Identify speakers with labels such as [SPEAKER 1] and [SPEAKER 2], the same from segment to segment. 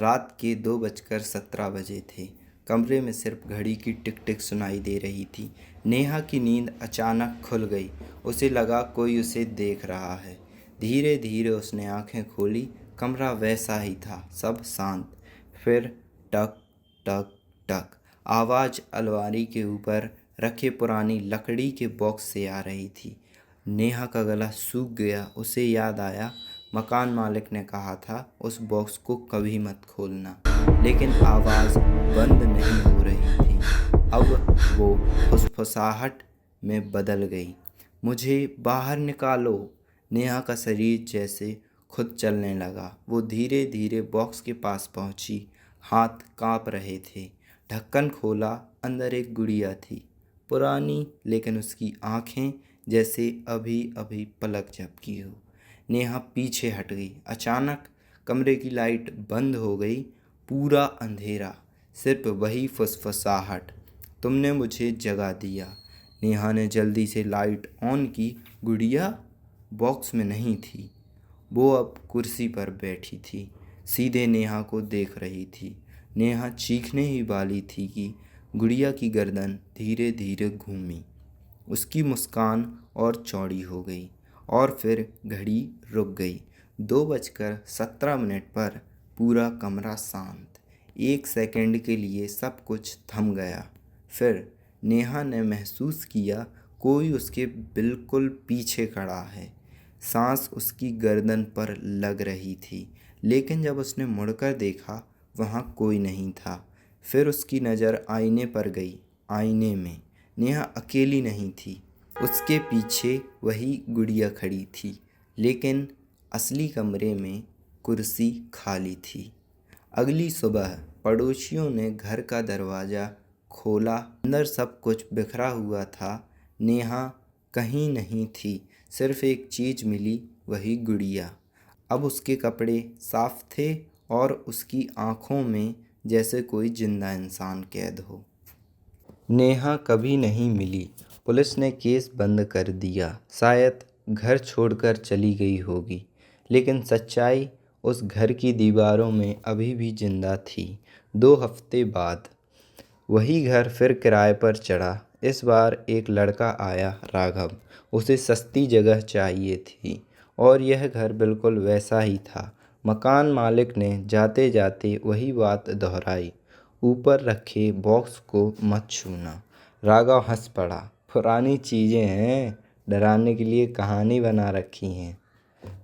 [SPEAKER 1] रात के 2:17 थे। कमरे में सिर्फ घड़ी की टिक टिक सुनाई दे रही थी। नेहा की नींद अचानक खुल गई। उसे लगा कोई उसे देख रहा है। धीरे धीरे उसने आंखें खोली। कमरा वैसा ही था, सब शांत। फिर टक टक टक आवाज़ अलमारी के ऊपर रखे पुरानी लकड़ी के बॉक्स से आ रही थी। नेहा का गला सूख गया। उसे याद आया, मकान मालिक ने कहा था उस बॉक्स को कभी मत खोलना। लेकिन आवाज़ बंद नहीं हो रही थी। अब वो फुसफुसाहट में बदल गई। मुझे बाहर निकालो। नेहा का शरीर जैसे खुद चलने लगा। वो धीरे धीरे बॉक्स के पास पहुंची। हाथ कांप रहे थे। ढक्कन खोला। अंदर एक गुड़िया थी, पुरानी, लेकिन उसकी आंखें जैसे अभी अभी पलक झपकी हो। नेहा पीछे हट गई। अचानक कमरे की लाइट बंद हो गई। पूरा अंधेरा, सिर्फ वही फुसफुसाहट, तुमने मुझे जगा दिया। नेहा ने जल्दी से लाइट ऑन की। गुड़िया बॉक्स में नहीं थी। वो अब कुर्सी पर बैठी थी, सीधे नेहा को देख रही थी। नेहा चीखने ही वाली थी कि गुड़िया की गर्दन धीरे धीरे घूमी। उसकी मुस्कान और चौड़ी हो गई और फिर घड़ी रुक गई। 2:17 पर पूरा कमरा शांत। 1 सेकंड के लिए सब कुछ थम गया। फिर नेहा ने महसूस किया कोई उसके बिल्कुल पीछे खड़ा है। सांस उसकी गर्दन पर लग रही थी, लेकिन जब उसने मुड़कर देखा वहाँ कोई नहीं था। फिर उसकी नज़र आईने पर गई। आईने में नेहा अकेली नहीं थी। उसके पीछे वही गुड़िया खड़ी थी, लेकिन असली कमरे में कुर्सी खाली थी। अगली सुबह पड़ोसियों ने घर का दरवाज़ा खोला। अंदर सब कुछ बिखरा हुआ था। नेहा कहीं नहीं थी। सिर्फ एक चीज़ मिली, वही गुड़िया। अब उसके कपड़े साफ थे और उसकी आंखों में जैसे कोई जिंदा इंसान कैद हो। नेहा कभी नहीं मिली। पुलिस ने केस बंद कर दिया। शायद घर छोड़कर चली गई होगी, लेकिन सच्चाई उस घर की दीवारों में अभी भी जिंदा थी। 2 हफ्ते बाद वही घर फिर किराए पर चढ़ा। इस बार एक लड़का आया, राघव। उसे सस्ती जगह चाहिए थी और यह घर बिल्कुल वैसा ही था। मकान मालिक ने जाते जाते वही बात दोहराई, ऊपर रखे बॉक्स को मत छूना। राघव हंस पड़ा। पुरानी चीज़ें हैं, डराने के लिए कहानी बना रखी हैं।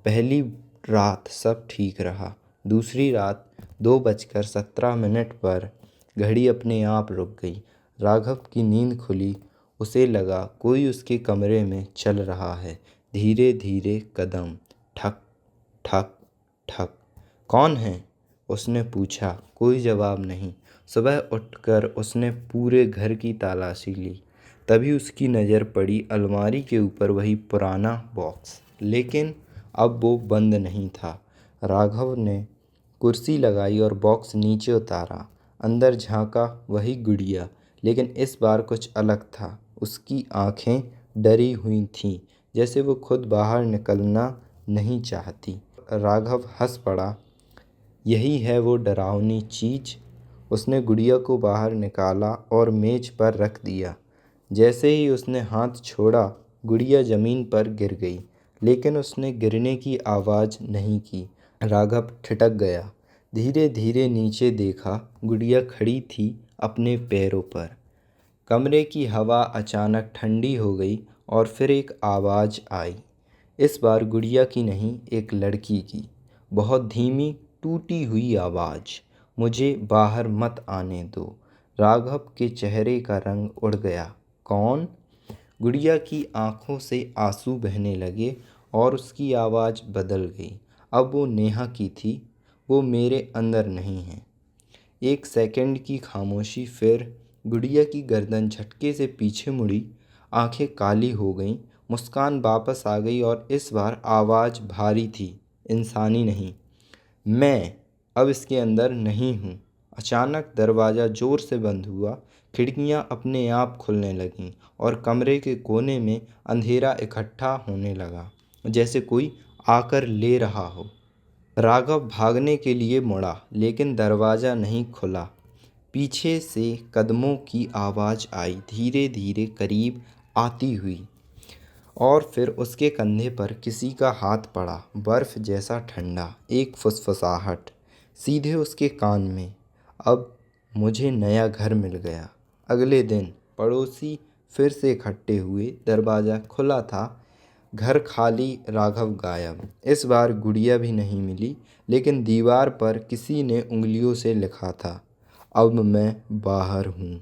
[SPEAKER 1] पहली रात सब ठीक रहा। दूसरी रात 2:17 पर घड़ी अपने आप रुक गई। राघव की नींद खुली। उसे लगा कोई उसके कमरे में चल रहा है। धीरे धीरे कदम, ठक ठक ठक। कौन है? उसने पूछा। कोई जवाब नहीं। सुबह उठकर उसने पूरे घर की तलाशी ली। तभी उसकी नज़र पड़ी अलमारी के ऊपर वही पुराना बॉक्स, लेकिन अब वो बंद नहीं था। राघव ने कुर्सी लगाई और बॉक्स नीचे उतारा। अंदर झांका, वही गुड़िया, लेकिन इस बार कुछ अलग था। उसकी आंखें डरी हुई थीं, जैसे वो खुद बाहर निकलना नहीं चाहती। राघव हंस पड़ा। यही है वो डरावनी चीज़। उसने गुड़िया को बाहर निकाला और मेज पर रख दिया। जैसे ही उसने हाथ छोड़ा, गुड़िया ज़मीन पर गिर गई, लेकिन उसने गिरने की आवाज़ नहीं की। राघव ठिठक गया। धीरे धीरे नीचे देखा। गुड़िया खड़ी थी अपने पैरों पर। कमरे की हवा अचानक ठंडी हो गई और फिर एक आवाज़ आई। इस बार गुड़िया की नहीं, एक लड़की की। बहुत धीमी, टूटी हुई आवाज़, मुझे बाहर मत आने दो। राघव के चेहरे का रंग उड़ गया। कौन? गुड़िया की आंखों से आंसू बहने लगे और उसकी आवाज़ बदल गई। अब वो नेहा की थी, वो मेरे अंदर नहीं है। 1 सेकंड की खामोशी, फिर गुड़िया की गर्दन झटके से पीछे मुड़ी। आंखें काली हो गईं। मुस्कान वापस आ गई और इस बार आवाज़ भारी थी, इंसानी नहीं। मैं अब इसके अंदर नहीं हूँ। अचानक दरवाज़ा ज़ोर से बंद हुआ। खिड़कियाँ अपने आप खुलने लगीं और कमरे के कोने में अंधेरा इकट्ठा होने लगा, जैसे कोई आकर ले रहा हो। राघव भागने के लिए मुड़ा, लेकिन दरवाज़ा नहीं खुला। पीछे से कदमों की आवाज़ आई, धीरे धीरे करीब आती हुई। और फिर उसके कंधे पर किसी का हाथ पड़ा, बर्फ जैसा ठंडा। एक फुसफुसाहट सीधे उसके कान में। अब मुझे नया घर मिल गया। अगले दिन पड़ोसी फिर से इकट्ठे हुए। दरवाज़ा खुला था, घर खाली, राघव गायब। इस बार गुड़िया भी नहीं मिली, लेकिन दीवार पर किसी ने उंगलियों से लिखा था, अब मैं बाहर हूँ।